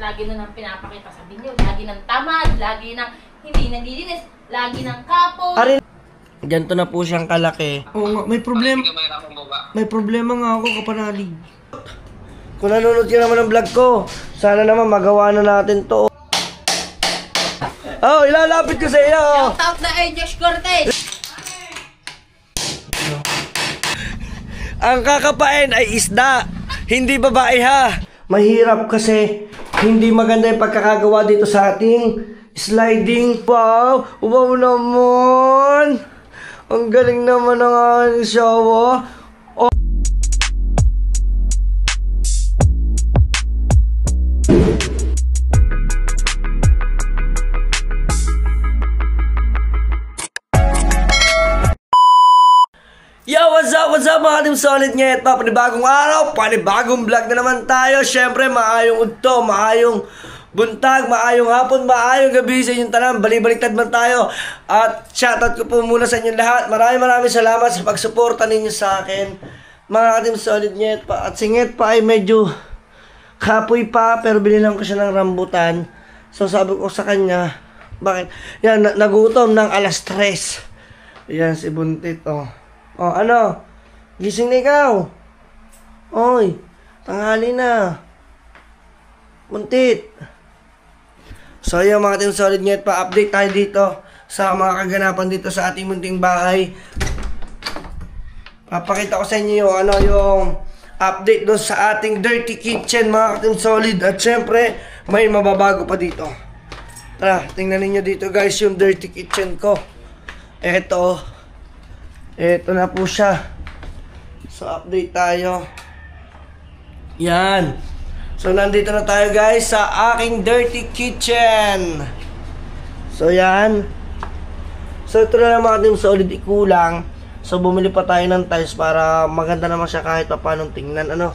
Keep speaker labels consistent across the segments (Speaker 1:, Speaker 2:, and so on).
Speaker 1: lagi na nang pinapakita sa video, lagi ng tamad, lagi ng hindi nandilinis, lagi ng kapon.
Speaker 2: Ganito na po siyang kalaki. Oo nga, may problema. May problema nga ako, kapanalig. Kung nanonood ka naman ng vlog ko, sana naman magawa na natin to. Oh, ilalapit ko sa iyo.
Speaker 1: Shout out na Josh Cortez.
Speaker 2: Ang kakapain ay isda, hindi babae ha. Mahirap kasi hindi maganda yung pagkakagawa dito sa ating sliding. Wow, wow naman. Ang galing naman ng aking showa. Oh. Yo, what's up mga team solid ngayon? Panibagong araw, panibagong vlog na naman tayo. Siyempre, maayong udto, maayong buntag, maayong hapon, maayong gabi sa inyong tanan. Balibaliktad man tayo. At shoutout ko po muna sa inyong lahat. Maraming salamat sa pagsuporta ninyo sa akin, mga team solid ngayon pa. At singit pa ay medyo kapoy pa, pero binilang ko siya ng rambutan. So sabi ko sa kanya, bakit? Yan, nagutom ng alas 3. Yan, si Buntit, oh. Oh, ano? Gising na ikaw. Oy, tanghali na. Buntit. So, yung mga team solid ngayon pa, update tayo dito sa mga kaganapan dito sa ating munting bahay. Papakita ko sa inyo yung, yung update doon sa ating dirty kitchen, mga team solid. At syempre, may mababago pa dito. Tara, tingnan niyo dito guys yung dirty kitchen ko. Ito na po siya. So, update tayo. Yan. So, nandito na tayo guys sa aking dirty kitchen. So, yan. So, ito na lang mga team solid ikulang. So, bumili pa tayo ng tiles para maganda naman siya kahit pa paano tingnan. Ano?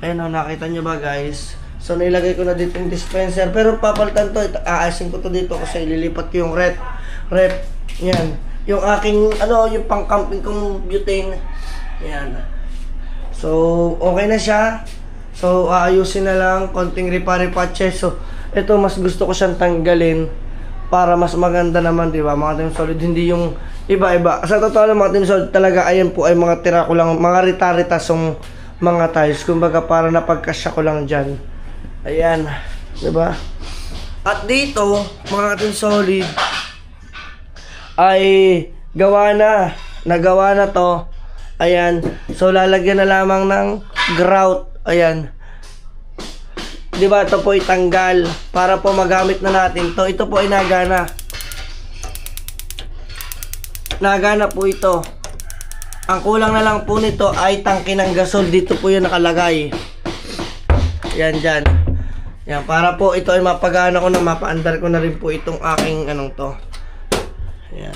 Speaker 2: Ayun o, nakita nyo ba guys? So, nailagay ko na dito yung dispenser. Pero papalitan to. Aasin ko to dito kasi ililipat ko yung rep. Yan. Yung aking, yung pang-camping kong butane. Yan. So, okay na siya. So, aayusin na lang. Konting repa-repatches. So, ito mas gusto ko siyang tanggalin para mas maganda naman, di ba? Mga team solid, hindi yung iba-iba. Sa totoo lang, mga team solid, talaga, ayan po ay mga tira ko lang, mga rita-ritasong mga tiles. Kumbaga, para napagkasya ko lang dyan. Ayan. Di ba? At dito, mga team solid, ay nagawa na to. Ayan. So lalagyan na lamang ng grout. Ayan. 'Di ba? Ito po itanggal para po magamit na natin to. Ito po ay nagana. Nagana po ito. Ang kulang na lang po nito ay tangke ng gasol. Dito po 'yung nakalagay. Yan diyan. Yan, para po ito ay mapagana ko na, mapaandar ko na rin po itong aking to. Ayan.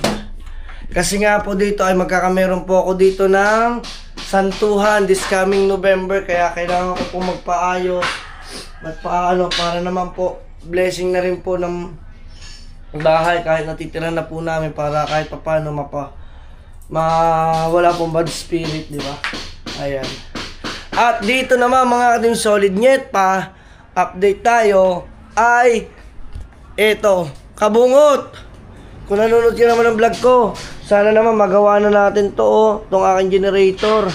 Speaker 2: Kasi nga po dito ay magkakameron po ako dito ng santuhan this coming November. Kaya kailangan ko po magpaayos. Para naman po blessing na rin po ng bahay kahit natitira na po namin, para kahit paano wala pong bad spirit, di ba? Ayan. At dito naman mga team solid nyet pa, update tayo ay ito, kabungot. Kung nanonood ka naman ng vlog ko, sana naman magawa na natin to, itong aking generator.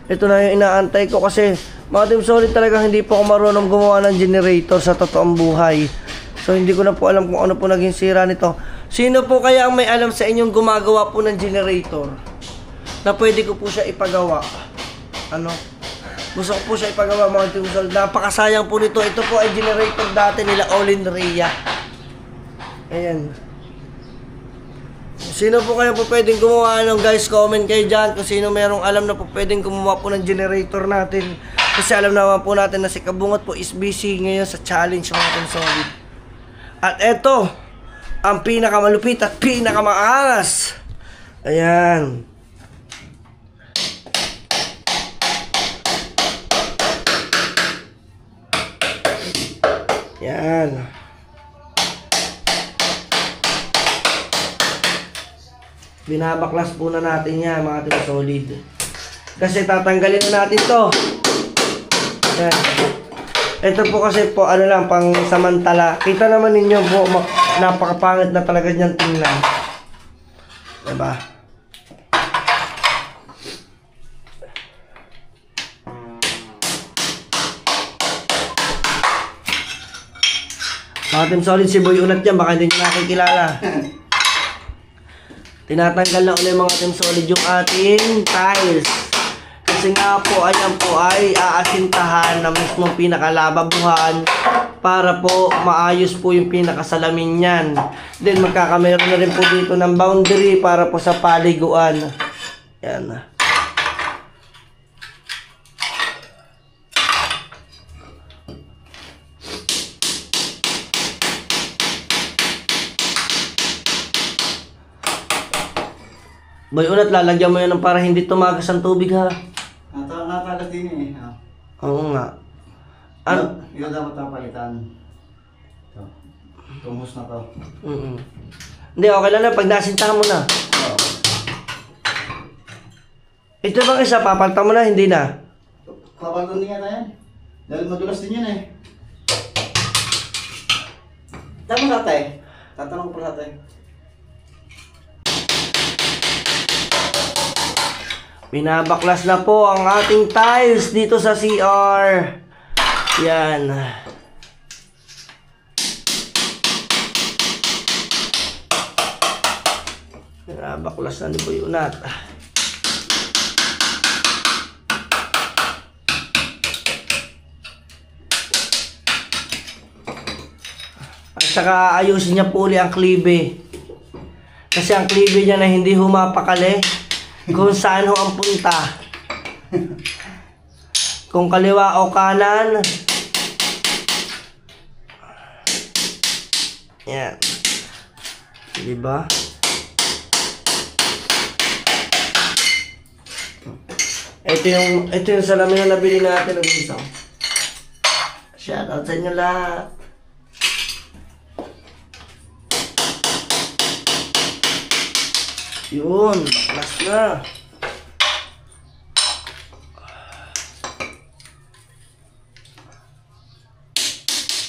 Speaker 2: Ito na yung inaantay ko kasi mga team solid talaga hindi po ako marunong gumawa ng generator sa totoong buhay. So hindi ko na po alam kung ano po naging sira nito. Sino po kaya ang may alam sa inyong gumagawa po ng generator na pwede ko po siya ipagawa? Gusto ko po siya ipagawa mga team solid. Napakasayang po nito. Ito po ay generator dati nila Olin Ria. Ayan. Sino po kayo po pwedeng gumawa guys? Comment kayo dyan kung sino merong alam na po pwedeng gumawa po ng generator natin. Kasi alam naman po natin na si Kabungot po is busy ngayon sa challenge mga team solid. At eto, ang pinakamalupit at pinakamaangas. Ayan. Yan. Binabaklas po na natin yan mga team solid. Kasi tatanggalin na natin to. Yan. Ito po kasi po, ano lang, pang samantala. Kita naman ninyo po, napakapangit na talaga niyang tingnan. Diba? Mga Team Solid, si Boy Unat yan, baka hindi nyo nakikilala. Tinatanggal na ulit mga Team Solid yung ating tiles. Kasi nga po, ayan po ay aasintahan na mismong pinakalababuhan para po maayos po yung pinakasalamin niyan. Then magkakameron na rin po dito ng boundary para po sa paliguan. Yan. Boy Unat, lalagyan mo yan ng para hindi tumagas ang tubig ha.
Speaker 3: Natagas din eh.
Speaker 2: Oo nga.
Speaker 3: Ito dapat napalitan. Ito. Tungos na to.
Speaker 2: Hindi, okay lang na. Pag nasintahan mo na.
Speaker 3: Oo.
Speaker 2: Ito bang isa, papalta mo na, hindi na?
Speaker 3: Kapalitan din yata yan. Dahil madulas din yan eh. Tama sa tay. Tatanong ko pala sa tay.
Speaker 2: Binabaklas na po ang ating tiles dito sa CR. Yan. Binabaklas na ni Boy Unat. At saka ayusin niya po uli ang klibe. Kasi ang klibe niya na hindi humapakali kung saan ho ang punta. Kung kaliwa o kanan. Yan. Diba? Ito yung salamin na nabili natin ng isa. Shoutout sa inyo lahat. Yun, baklas na.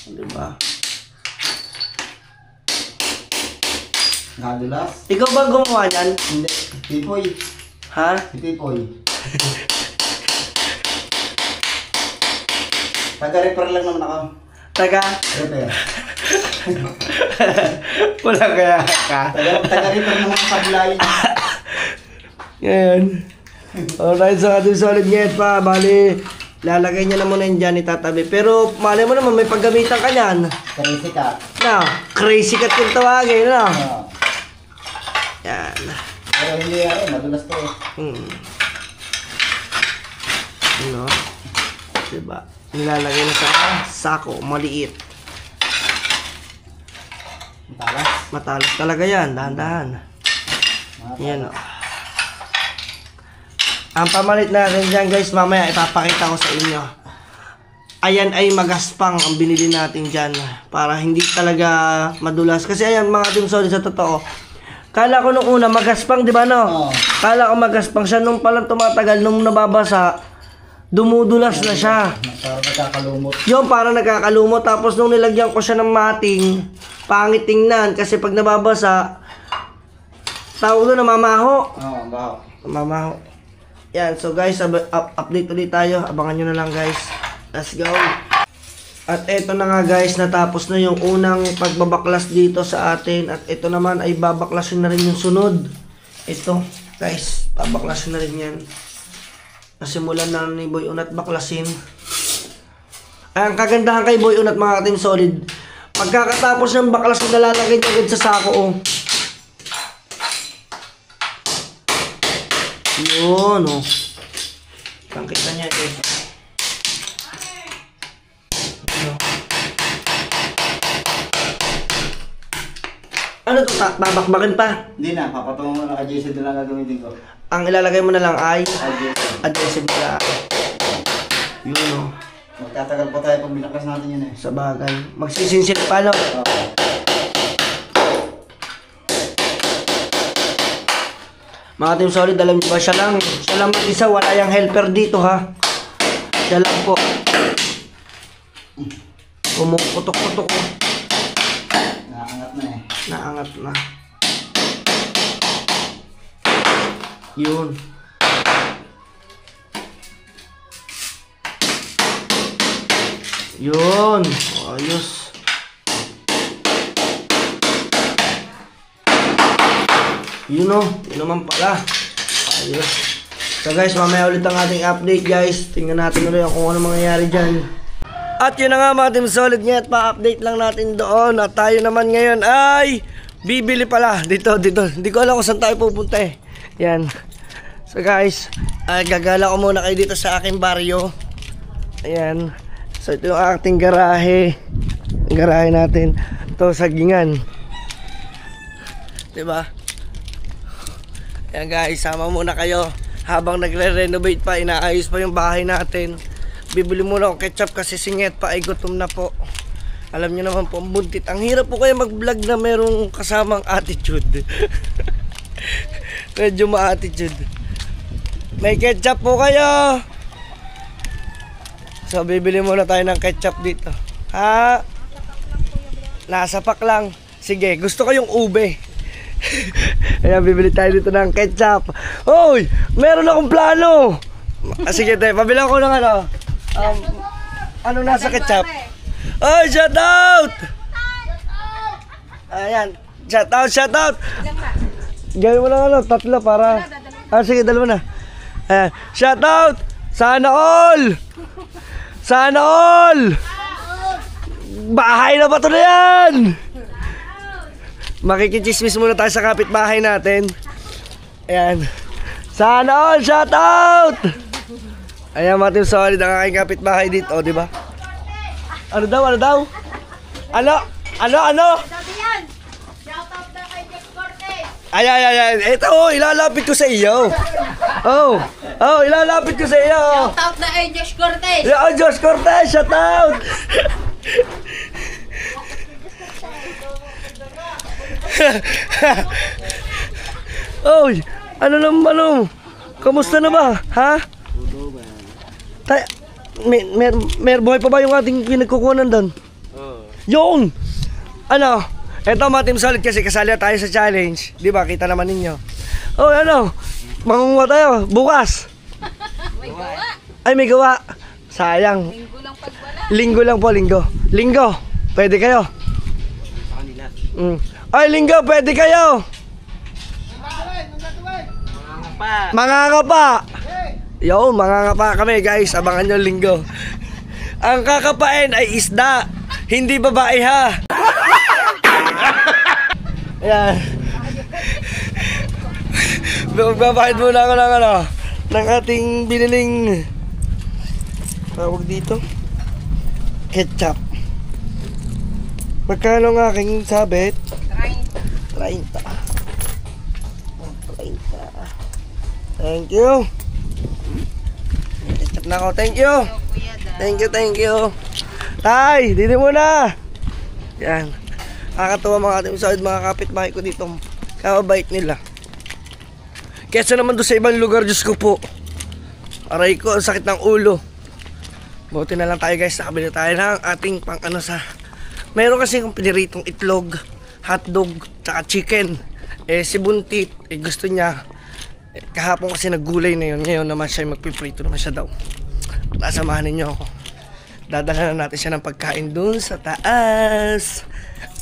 Speaker 2: Diba?
Speaker 3: Nadulas?
Speaker 2: Ikaw ba gumawa niyan?
Speaker 3: Hindi. Tipoy.
Speaker 2: Ha?
Speaker 3: Tipoy. Taga-repair lang naman ako.
Speaker 2: Taga?
Speaker 3: Repair.
Speaker 2: Wala kaya ka.
Speaker 3: Taga-repair naman ang sablay.
Speaker 2: Ngayon. Alright, so ating solid ngayon pa. Bali, lalagay niya na muna yun dyan, itatabi. Pero, mali mo naman, may paggamitan ka niyan.
Speaker 3: Crazy cat.
Speaker 2: Na, crazy cat yung tawagin, na.
Speaker 3: Oo.
Speaker 2: Yan.
Speaker 3: Pero hindi madulas to eh.
Speaker 2: Ano? Diba? Nilalagay na sa sako, maliit.
Speaker 3: Matalas.
Speaker 2: Matalas talaga yan, dahan-dahan. Yan o. Ang pamalit natin dyan guys, mamaya ipapakita ko sa inyo. Ayan ay magaspang ang binili natin dyan. Para hindi talaga madulas. Kasi ayan mga Team Solid, sa totoo. Kala ko nung una magaspang, di ba no?
Speaker 3: Oo.
Speaker 2: Kala ko magaspang siya, nung palang tumatagal, nung nababasa, dumudulas na siya.
Speaker 3: Parang nagkakalumot.
Speaker 2: Yung parang nagkakalumot. Tapos nung nilagyan ko siya ng mating, pangit tingnan. Kasi pag nababasa, tawag doon, namamaho.
Speaker 3: Oo, baho.
Speaker 2: Namamaho. Yan. So guys, update ulit tayo. Abangan nyo na lang guys. Let's go. At eto na nga guys, natapos na yung unang pagbabaklas dito sa atin. At ito naman ay babaklasin na rin yung sunod. Ito guys, babaklasin na rin yan. Nasimulan na ni Boy Unat baklasin. Ang kagandahan kay Boy Unat mga Team Solid, pagkakatapos ng baklas, nalalagay niya agad sa sako oh. Yun oh. Pangkita niya eh. Ano to? Babakbakin pa?
Speaker 3: Hindi na, papatungo mo na adjacent na lang gagamitin ko.
Speaker 2: Ang ilalagay mo na lang ay
Speaker 3: Adjacent.
Speaker 2: adhesive na. Yun o.
Speaker 3: Magtatagal pa tayo pag binaklas natin yun eh.
Speaker 2: Sa bagay. Magsisinsil pa no?
Speaker 3: Oo.
Speaker 2: Mga Team Solid, alam niyo ba, siya lang mag-isa, wala yung helper dito ha. Siya lang po. Pumuputok-putok ko.
Speaker 3: Nakaangat na eh.
Speaker 2: Naangat na. Yun. Yun. Ayos. Yun o. Yun naman pala. Ayos. So guys, mamaya ulit ang ating update guys. Tingnan natin ulit kung ano mangyayari dyan. At yun na nga mga Team Solid nga at pa-update lang natin doon. At tayo naman ngayon ay bibili pala. Dito. Hindi ko alam kung saan tayo pupunta eh. Yan. So guys, gagala ko muna kayo dito sa aking baryo. Ayan. So ito yung ating garahe. Ang garahe natin. Ito, sagingan. Diba? Ayan guys, sama muna kayo. Habang nagre-renovate pa, inaayos pa yung bahay natin. Bibili muna ako ketchup kasi singit pa ay gutom na po. Alam niyo naman po, ang buntit. Ang hirap po kaya mag-vlog na merong kasamang attitude. Medyo ma-attitude. May ketchup po kayo. So bibili muna tayo ng ketchup dito. Ha? Nasa pack lang. Sige, gusto ko yung ube. Ayan, bibili tayo dito ng ketchup. Hoy, meron akong plano. Sige tayo, pabila ko ng ano. Anong nasa ketchup? Ay, shout out! Ayan, shout out! Gawin mo lang ano, 3 para... sige, 2 na. Ayan, shout out! Sana all! Sana all! Bahay na ba ito na yan? Makikichismis muna tayo sa kapitbahay natin. Ayan. Sana all, shout out! Ayan mga Team Solid, ang aking kapitbahay dito, di ba? Ano daw? Ano?
Speaker 1: Sabi yan! Shout out na kay Jeff Cortez!
Speaker 2: Ayan. Ito, ilalapit ko sa iyo. Ilalapit ko sa iyo.
Speaker 1: Shout out na kay Jeff Cortez!
Speaker 2: Josh Cortez, shout out! Oy, kamusta na ba? Ha? May buhay pa ba yung ating pinagkukunan doon? Yung! Ano? Eto mga Team Solid kasi kasali tayo sa challenge. Di ba? Kita naman ninyo. Oh, ano? Mangunguha tayo. Bukas.
Speaker 1: May gawa!
Speaker 2: Ay, may gawa. Sayang.
Speaker 1: Linggo lang pag wala.
Speaker 2: Linggo lang po, linggo. Pwede kayo? Ay, linggo, pwede kayo? Mangangapa. Yo, mangangapa kami guys. Abangan nyo linggo. Ang kakapain ay isda, hindi babae ha. Ayan. Magpapahid muna ako ng ating biniling tawag dito ketchup. Magkano ang aking sabit? 30. Thank you. Ketchup na ako. Thank you. Thank you. Tay, dito muna. Yan. Nakakatuwa mga Team Solid, mga kapitbahay ko dito. Kababait nila. Kesa naman doon sa ibang lugar, Diyos ko po. Aray ko, ang sakit ng ulo. Buti na lang tayo guys, nakabili tayo ng ating pang ano sa... Meron kasi yung piniritong itlog, hotdog, tsaka chicken. Si Buntit, gusto niya. Kahapon kasi naggulay na yun. Ngayon naman siya magpiprito naman siya daw. Nasamahan ninyo ako. Dadala na natin siya ng pagkain dun sa taas.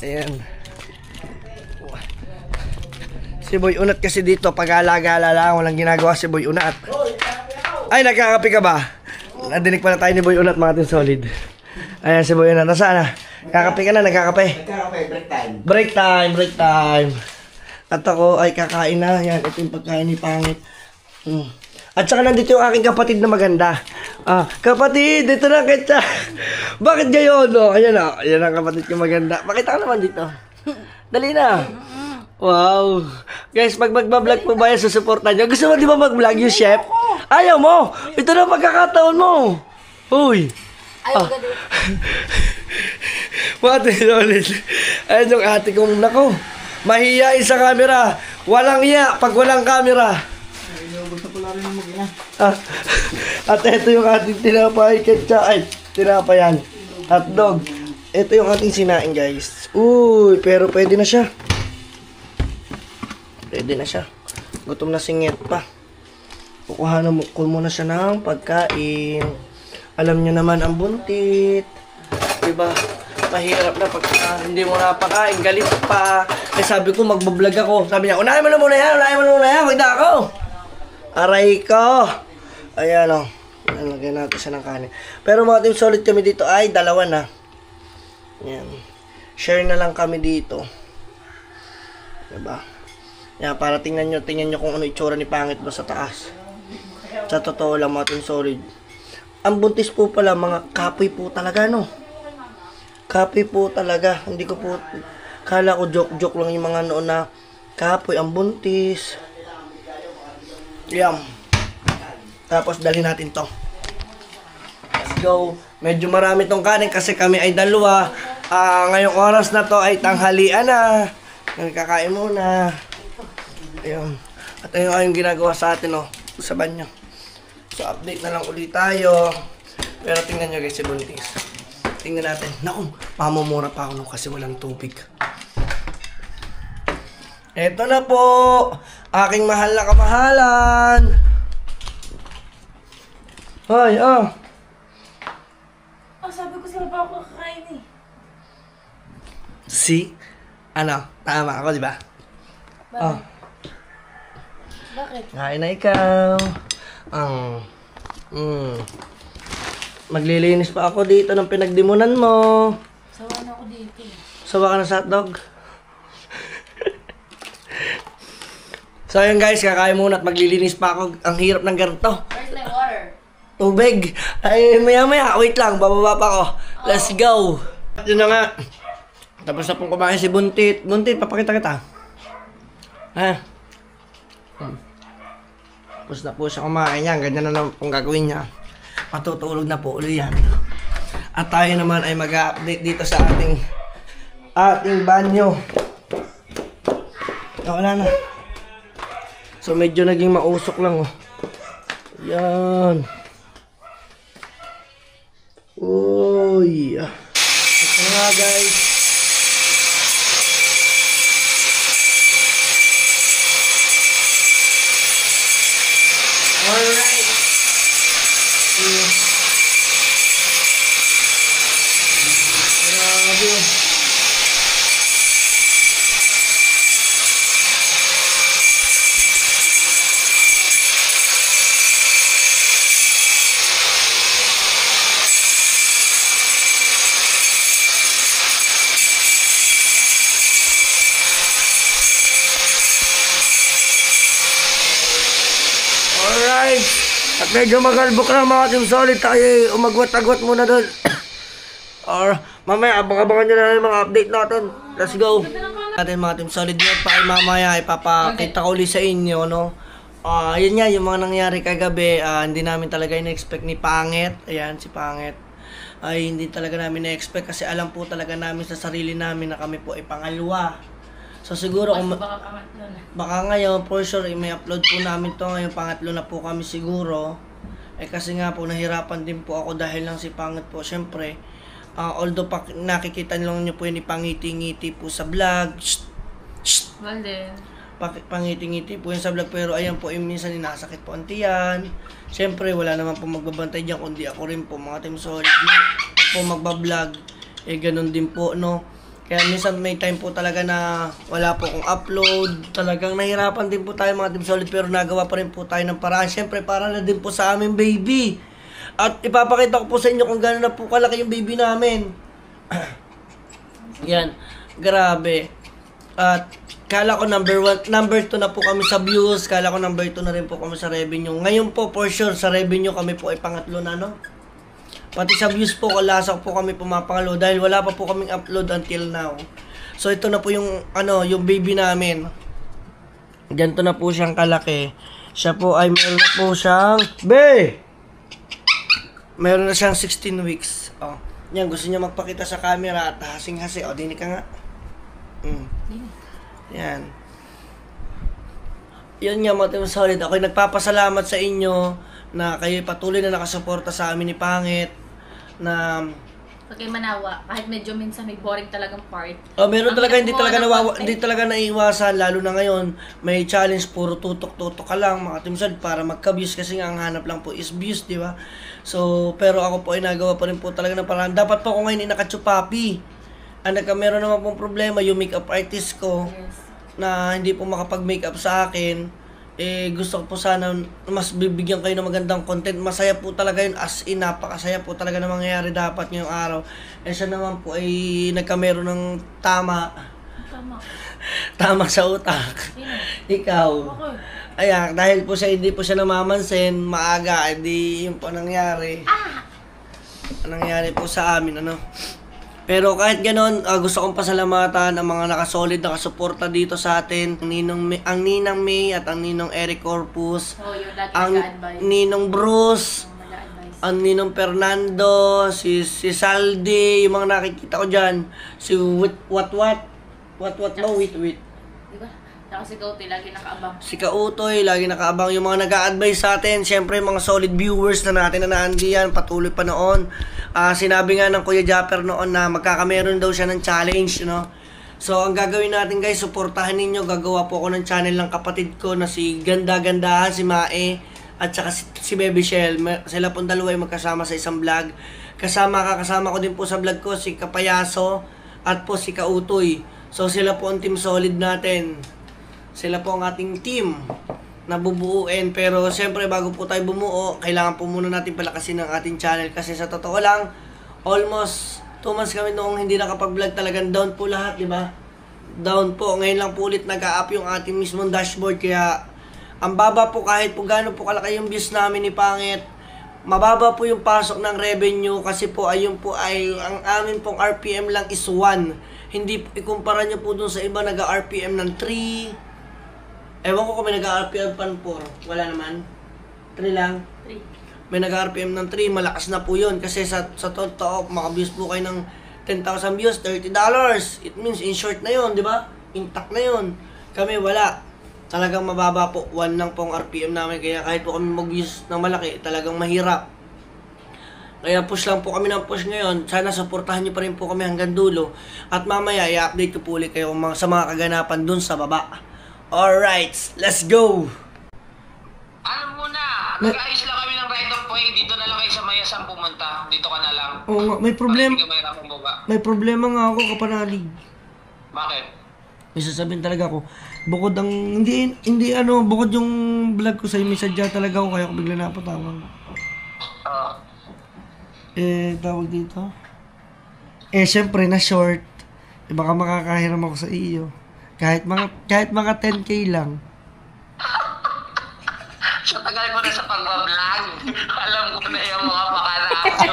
Speaker 2: Ayan. Si Boy Unat kasi dito, pag-alagala lang, walang ginagawa si Boy Unat. Ay, nagkakape ka ba? Nadinig pala tayo ni Boy Unat, mga Team Solid. Ayan si Boy Unat, nasaan na? Kakape ka na, nagkakape?
Speaker 3: Nagkakape,
Speaker 2: break time. At ako ay kakain na. Yan, ito yung pagkain ni Pangit. At saka nandito yung aking kapatid na maganda. Kapatid, dito na kita. Bakit gayon? Ayan na, ayan ang kapatid ko maganda. Pakita ka naman dito. Dali na. Wow. Guys, pag magbablog po ba yan, susuportan nyo? Gusto mo di ba mag-vlog yung chef? Ayaw mo. Ito na pagkakataon mo. Uy.
Speaker 1: Ayaw ka doon.
Speaker 2: Mga tinulit. Ayan yung ate kong nako. Mahihiyain sa camera. Walang iya pag walang camera.
Speaker 3: Gusto ko lang rin mag-ina.
Speaker 2: At ito yung ating tinapay ketchup. Ay, tinapay yan. Hotdog. Ito yung ating sinain, guys. Uy, pero pwede na siya. Pwede na siya. Gutom na singit pa. Kukuhanan ko muna siya ng pagkain. Alam nyo naman ang buntit. Diba? Mahirap na pag hindi mo napakain. Galit pa. Eh sabi ko, magbablog ako. Sabi niya, unahin mo na muna yan. Unahin mo na muna yan. Huwag na ako. Aray ko. Ayan o. Lagyan natin siya ng kanin. Pero mga team solid kami dito ay dalawa na. Ayan. Share na lang kami dito. Diba? Yan, para tingnan nyo kung ano itsura ni Pangit ba sa taas. Sa totoo lang mga team solid. Ang buntis po pala, mga kapoy po talaga, no? Kapoy po talaga. Hindi ko po, kala ko joke lang yung mga noon na kapoy ang buntis. Yan. Tapos dalhin natin to. Let's go. Medyo marami tong kanin kasi kami ay dalawa. Ngayong oras na to ay tanghalian na. Kakain muna. Ayun. At ayun yung ginagawa sa atin, oh, sa banyo. So update na lang ulit tayo. Pero tingnan nyo guys si buntis. Tingnan natin. Naku, mamumura pa ako kasi walang tubig. Eto na po. Aking mahal na kamahalan. Hoy, oh.
Speaker 1: Sabi ko sila pa ako kakain eh.
Speaker 2: Si? Ano? Tama ako, di ba?
Speaker 1: Bakit?
Speaker 2: Oh.
Speaker 1: Bakit?
Speaker 2: Kain na ikaw. Maglilinis pa ako dito ng pinagdimunan mo.
Speaker 1: Sawa na ako dito eh.
Speaker 2: Sawa ka na sa hotdog? So ayun guys, kakain muna at maglilinis pa ako. Ang hirap ng ganito.
Speaker 1: Where's my water?
Speaker 2: Tubig. Ay, maya. Wait lang, bababa pa ako. Let's go. Yun na nga. Tapos na pong kumain si Buntit. Buntit, papakita kita. Ha? Tapos na po siya kumain yan. Ganyan na lang pong gagawin niya. Matutulog na po ulit yan. At tayo naman ay mag-update dito sa ating banyo. Wala na. So medyo naging mausok lang, oh. Yan. Uy. Ito na nga guys. Alright. Grabe. Alright. At medyo magalbok na mga team solid. Tayo umagwat-agwat muna doon. Or mamaya abang-abangan nyo na yung mga update natin. Let's go. Natin mga team solid yun pa ay mamaya ipapakita ko ulit sa inyo, no? Yun nga yung mga nangyari kagabi. Hindi namin talaga in-expect ni Pangit. Ayan si Pangit. Ay hindi talaga namin na-expect kasi alam po talaga namin sa sarili namin na kami po ay pangalawa. So siguro kung baka ngayon for sure may upload po namin to ngayon, pangatlo na po kami siguro. Kasi nga po nahirapan din po ako dahil lang si Pangit po syempre. Although nakikita lang niyo po yun ipangiti-ngiti po sa vlog. Pangiti-ngiti po yun sa vlog pero ayan po minsan inasakit po ang tiyan. Syempre wala naman po magbabantay diyan kundi ako rin po mga team solid. Pag po magba-vlog ganun din po, no. Kaya minsan may time po talaga na wala po akong upload. Talagang nahirapan din po tayo mga team solid pero nagawa pa rin po tayo ng paraan. Siyempre para na din po sa aming baby. At ipapakita ko po sa inyo kung gano'n na po kalaki yung baby namin. Yan. Grabe. At kala ko number 2 na po kami sa views. Kala ko number 2 na rin po kami sa revenue. Ngayon po for sure sa revenue kami po ay pangatlo na, no? Pati sa views po, kalasak po kami pumapangalo dahil wala pa po kaming upload until now. So ito na po yung yung baby namin. Ganito na po siyang kalaki. Siya po ay meron na po siyang meron na siyang 16 weeks. Yan, gusto niya magpakita sa camera at hasing-hasi. Dini ka nga. Yan. Yan nga mga team solid. Ako'y nagpapasalamat sa inyo na kayo patuloy na nakasuporta sa amin ni Pangit, na
Speaker 1: Pag kay Manawa, kahit medyo minsan may boring talagang part.
Speaker 2: Meron talaga, hindi talaga
Speaker 1: content.
Speaker 2: hindi talaga naiiwasan, lalo na ngayon, may challenge, puro tutok-tutok ka lang, mga timsad, para magka-views, kasi nga ang hanap lang po is views, di ba? So, pero ako po ay nagawa pa rin po talaga ng paraan. Dapat po ako ngayon inakatsupapi. Meron naman pong problema, yung makeup artist ko,
Speaker 1: Yes.
Speaker 2: na hindi po makapag-makeup sa akin, gusto ko po sana mas bibigyan kayo ng magandang content. Masaya po talaga yun, as in, napakasaya po talaga na mangyayari dapat ngayong araw. Siya naman po ay nagkamero ng tama sa utak.
Speaker 1: Sino?
Speaker 2: Ikaw.
Speaker 1: Okay.
Speaker 2: Ayan, dahil po siya hindi po siya namamansin, maaga, edi yun po nangyari. Nangyari po sa amin, ano. Pero kahit ganon, gusto kong pasalamatan ang mga nakasolid, nakasuporta dito sa atin. Ang Ninang May at ang Ninong Eric Corpus.
Speaker 1: Oh, yung lagi
Speaker 2: Ang
Speaker 1: nag-a-advise.
Speaker 2: Ninong Bruce.
Speaker 1: Nag-a-advise.
Speaker 2: Ang Ninong Fernando. Si Saldi. Yung mga nakikita ko dyan. Si What no? Wait.
Speaker 1: Diba? Saka si Kauti, lagi nakaabang.
Speaker 2: Si Kautoy, lagi nakaabang. Yung mga nag-a-advise sa atin, syempre mga solid viewers na natin na naandiyan, patuloy pa noon. Sinabi nga ng Kuya Japper noon na magkakameron daw siya ng challenge, no? So, ang gagawin natin guys, suportahan ninyo. Gagawa po ako ng channel ng kapatid ko na si Ganda-Gandahan, si Mae, at saka si Baby Shell. Sila pong dalawa ay magkasama sa isang vlog. Kakasama ko din po sa vlog ko si Kapayaso at po si Kautoy. So, sila po ang team solid natin. Sila po ang ating team na bubuuin. Pero siyempre bago po tayo bumuo, kailangan po muna natin palakasin ang ating channel. Kasi sa totoo lang, almost 2 months kami noong hindi nakapag-vlog, talagang down po lahat, di ba? Down po. Ngayon lang po ulit nag-a-up yung ating mismong dashboard. Kaya ang baba po, kahit po gano'n po kalaki yung views namin ni Pangit, mababa po yung pasok ng revenue. Kasi po ayun po ay ang amin pong RPM lang is 1. Hindi ikumpara nyo po dun sa iba nag-RPM ng 3. Ewan ko kung may nag-RPM pan 4. Wala naman. 3 lang.
Speaker 1: 3.
Speaker 2: May nag-RPM ng 3. Malakas na po yun. Kasi sa totoo, maka-views po kayo ng 10,000 views, $30. It means in short na yun, di ba? Intact na yun. Kami wala. Talagang mababa po. 1 lang pong RPM namin. Kaya kahit po kami mag-views ng malaki, talagang mahirap. Kaya push lang po kami ng push ngayon. Sana supportahan nyo pa rin po kami hanggang dulo. At mamaya, i-update ko po ulit kayo sa mga kaganapan dun sa baba. Alright, let's go!
Speaker 4: Alam mo na, nag-ayos lang kami ng right of way. Dito na lang kayo sa Mayasan pumunta. Dito ka na lang.
Speaker 2: Oo nga, may problema.
Speaker 4: Hindi ka mahirapang baba.
Speaker 2: May problema nga ako, kapanalig.
Speaker 4: Bakit?
Speaker 2: May sasabihin talaga ako. Bukod ang, bukod yung vlog ko sa'yo, may sadya talaga ako, kaya ako bigla napatawag. Tawag dito? Syempre, na short. Baka makakahiram ako sa iyo. Kahit mga 10K lang.
Speaker 4: Sa tagal ko na sa pag-vlog, alam ko na yung mga pakanakyo.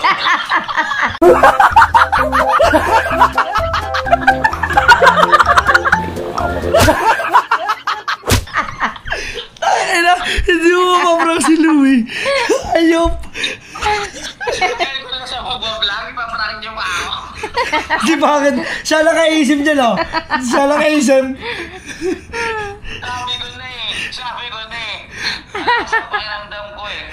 Speaker 2: Hindi mo mapaprank si Louie. Ayop.
Speaker 4: Sa tagal ko na sa pag-vlog, ipaprank yung ako.
Speaker 2: Di bakit? Siya lang kaisip niya, no? Siya lang kaisip.
Speaker 4: Sabi ko na eh. Sa pakiramdam ko eh.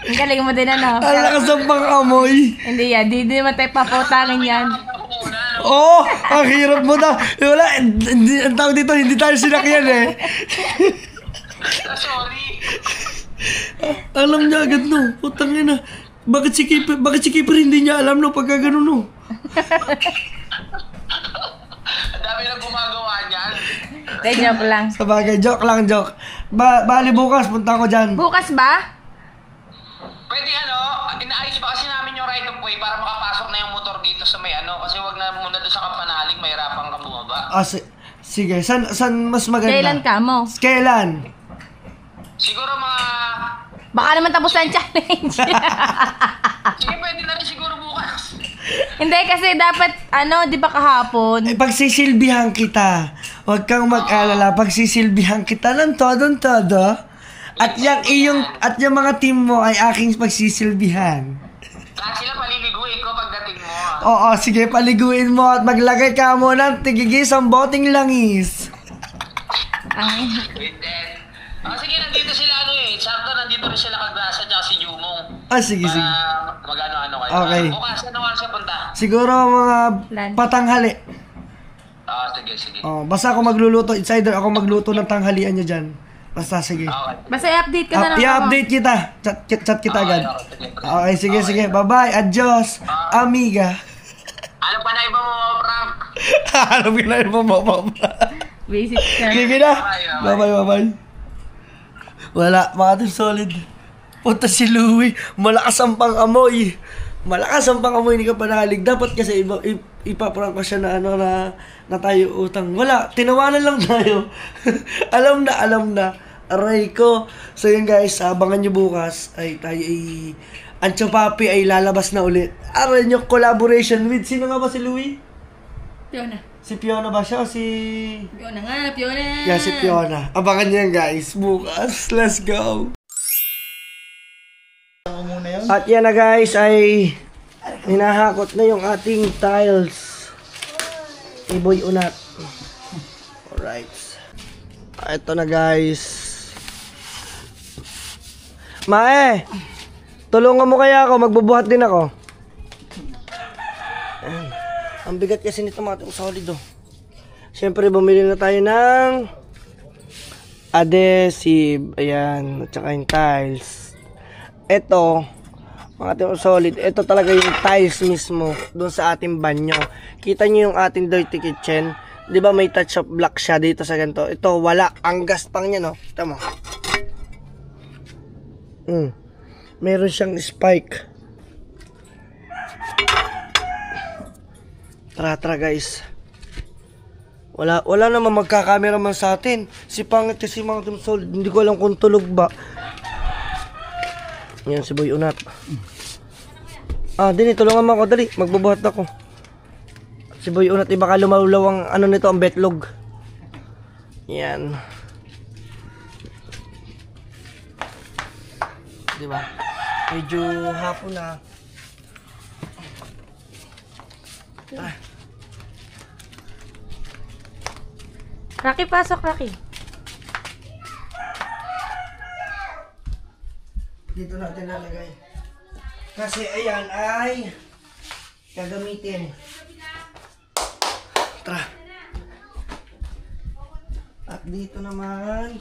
Speaker 1: Ang galing mo din, ano?
Speaker 2: Ang lakas ng pang-amoy.
Speaker 1: Hindi yan. Di mo tayo paputangin yan.
Speaker 2: Oo, ang hirap mo na. Wala, ang tawag dito, hindi tayo sinakyan eh.
Speaker 4: Sorry.
Speaker 2: Alam niya agad, no? Putang ina. Bakit si Keeper hindi niya alam, no? Pagka gano'n, no?
Speaker 4: Ang dami na gumagawa niyan.
Speaker 1: Joke lang.
Speaker 2: Sa bagay, joke lang, joke. Bali bukas, punta ko dyan.
Speaker 1: Bukas ba?
Speaker 4: Pwede inaayos pa kasi namin yung right of way para makapasok na yung motor dito sa may kasi wag na muna doon sa Kampanalig, mahirapan ka bumaba.
Speaker 2: Sige, san mas maganda?
Speaker 1: Kailan ka mo?
Speaker 2: Kailan?
Speaker 4: Siguro mga...
Speaker 1: Baka naman tapos na ang challenge.
Speaker 4: Sige, pwede na rin siguro bukas.
Speaker 1: Hindi, kasi dapat, di ba kahapon?
Speaker 2: Pagsisilbihan kita. Huwag kang mag-alala. Pagsisilbihan kita ng todo. At yung mga team mo ay aking pagsisilbihan.
Speaker 4: Lahat sila paliliguin ko pagdating mo.
Speaker 2: Oo, sige, paliguin mo at maglagay ka mo ng tigigis ang boting langis.
Speaker 4: Wait then. Sige, nandito sila Sakto, nandito rin sila Kagrasa at si Jumong.
Speaker 2: Sige, sige.
Speaker 4: Magano-ano kayo.
Speaker 2: Okay.
Speaker 4: Bukas, ano oras ka punta?
Speaker 2: Siguro mga
Speaker 1: Lunch.
Speaker 2: patanghali.
Speaker 4: Sige.
Speaker 2: Basta ako magluluto. It's either ako magluto ng tanghalian nyo dyan. Basta, sige.
Speaker 4: Okay.
Speaker 1: Basta i-update ka na lang
Speaker 2: I-update kita. Chat kita agad. Okay, sige. Bye-bye. Adios. Amiga.
Speaker 4: Ano pa na iba mo, Frank?
Speaker 2: Alam ko na yun mo.
Speaker 1: Basic ka.
Speaker 2: Sige na. Bye-bye. Wala, mga team solid. Punta si Louie. Malakas ang pang-amoy. Hindi ka panalig. Dapat kasi ipaprank ko siya na tayo utang. Wala, tinawanan lang tayo. alam na. Aray ko. So yun guys, abangan nyo bukas. Ancho Papi ay lalabas na ulit. Aray nyo, collaboration with, sino nga ba si Louie?
Speaker 1: Fiona.
Speaker 2: Si Fiona ba siya o si...
Speaker 1: Fiona nga, Fiona.
Speaker 2: Yeah, si Fiona. Abangan nyo yan guys. Bukas. Let's go. At yan na guys ay hinahakot na yung ating tiles. Iboy unat. Alright. Ito na guys. Mae! Tulungan mo kaya ako. Magbubuhat din ako. Ayan. Ang bigat kasi nito mga itong solid oh. Siyempre bumili na tayo ng adhesive. Ayan. At saka yung tiles. Ito mga itong solid. Ito talaga yung tiles mismo doon sa ating banyo. Kita nyo yung ating dirty kitchen. Diba may touch of black siya dito sa ganito. Ito wala. Ang gaspang niya no. Kita mo. Meron siyang spike. Tara guys. Wala naman magkakameraman sa atin. Si pangit kasi mga team solid. Hindi ko alam kung tulog ba. Yan si Boy Unat. Dini tulungan mo ako dali. Magbubuhat ako. Si Boy Unat baka lumalaw ang nito ang betlog. Yan. Diba? Medyo hapon na.
Speaker 1: Rocky, pasok, Rocky.
Speaker 2: Dito natin lalagay. Kasi ayan ay gagamitin. Tara. At dito naman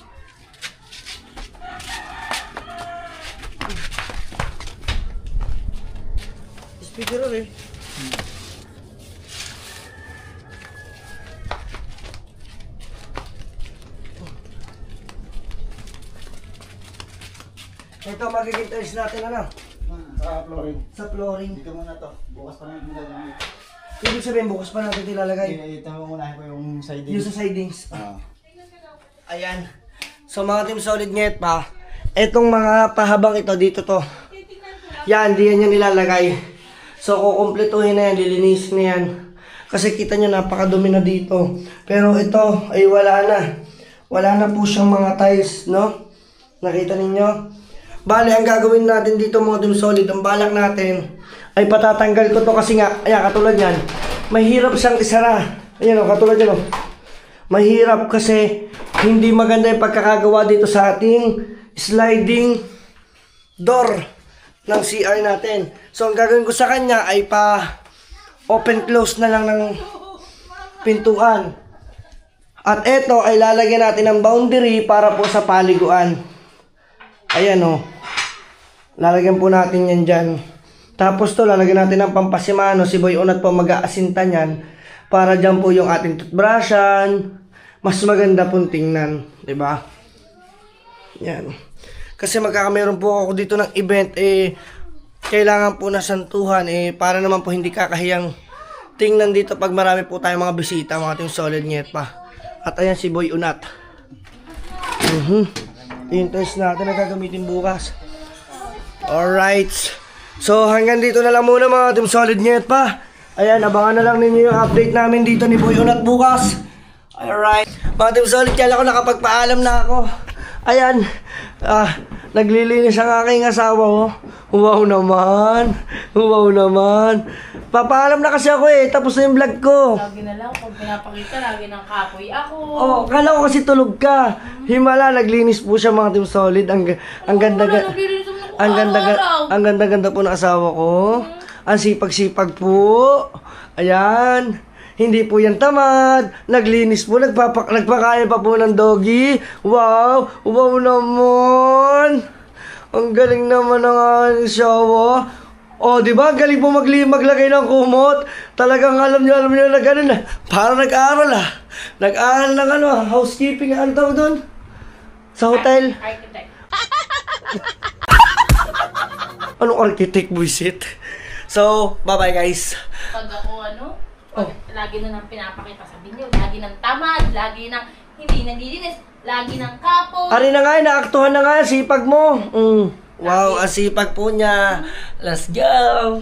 Speaker 2: speaker rin. Ito magiging tiles natin
Speaker 3: Sa flooring.
Speaker 2: sa flooring.
Speaker 3: Dito muna to. Bukas pa natin nilalagay.
Speaker 2: Ibig sabihin bukas pa natin ilalagay.
Speaker 3: Ito muna ko yung siding.
Speaker 2: Yung sa sidings. Ayan. So mga team solid net pa. Etong mga pahabang ito dito to. Yan, di yan nilalagay. So kukumpletuhin na yan, lilinisin na yan. Kasi kita nyo napakadumi na dito. Pero ito ay wala na. Wala na po siyang mga tiles, no? Nakita ninyo? Bale, ang gagawin natin dito mga team solid, ang balak natin ay patatanggal ko to kasi nga, ayan, katulad yan. Mahirap siyang isara. Ayan o, katulad yan o. Mahirap kasi hindi maganda yung pagkakagawa dito sa ating sliding door ng CR natin. So, ang gagawin ko sa kanya ay open-close na lang ng pintuan. At ito ay lalagyan natin ng boundary para po sa paliguan. Ayan o. Lalagyan po natin yan dyan. Tapos to, lalagyan natin ng pampasimano. Si Boy Unat po mag-aasinta niyan. Para dyan po yung ating toothbrushan. Mas maganda pong tingnan. Diba? Yan. Kasi magkakameron po ako dito ng event. Kailangan po na santuhan. Para naman po hindi kakahiyang tingnan dito pag marami po tayong mga bisita. Mga ating solid net pa. At ayan si Boy Unat. Yung test natin na gagamitin bukas. Alright. So hanggang dito na lang muna mga team solid net pa. Ayan, abangan na lang ninyo yung update namin dito ni Boy Unat bukas. Alright. Mga team solid, kaya ako nakapagpaalam na ako. Ayan. Naglilinis ang aking asawa oh. Wow naman. Wow naman. Papaalam na kasi ako tapos na yung vlog ko.
Speaker 1: Lagi na lang, pag pinapakita, lagi ng kapoy ako.
Speaker 2: Kala ko kasi tulog ka. Himala, naglinis po siya mga team solid. Ang ganda.
Speaker 1: Naglilinis ako ng
Speaker 2: Ang ganda-ganda po ng asawa ko. Ang sipag-sipag po. Ayan. Hindi po yan tamad. Naglinis po. Nagpakain pa po ng doggy. Wow. Wow naman. Ang galing naman ng aking asawa. Oh, di ba? Galing po maglagay ng kumot. Talagang alam niyo na ganun na. Para nag-aaral Nag-aaral ng housekeeping. Ano tawag doon? Sa hotel?
Speaker 1: Architect.
Speaker 2: Anong architect, buisit? So, bye-bye guys.
Speaker 1: Pag ako lagi na nang pinapakita sa video, lagi ng tamad, lagi ng hindi naglilinis, lagi ng kapos.
Speaker 2: Ari na nga, naaktuhan na nga, sipag mo. Wow, ang sipag po niya. Let's go.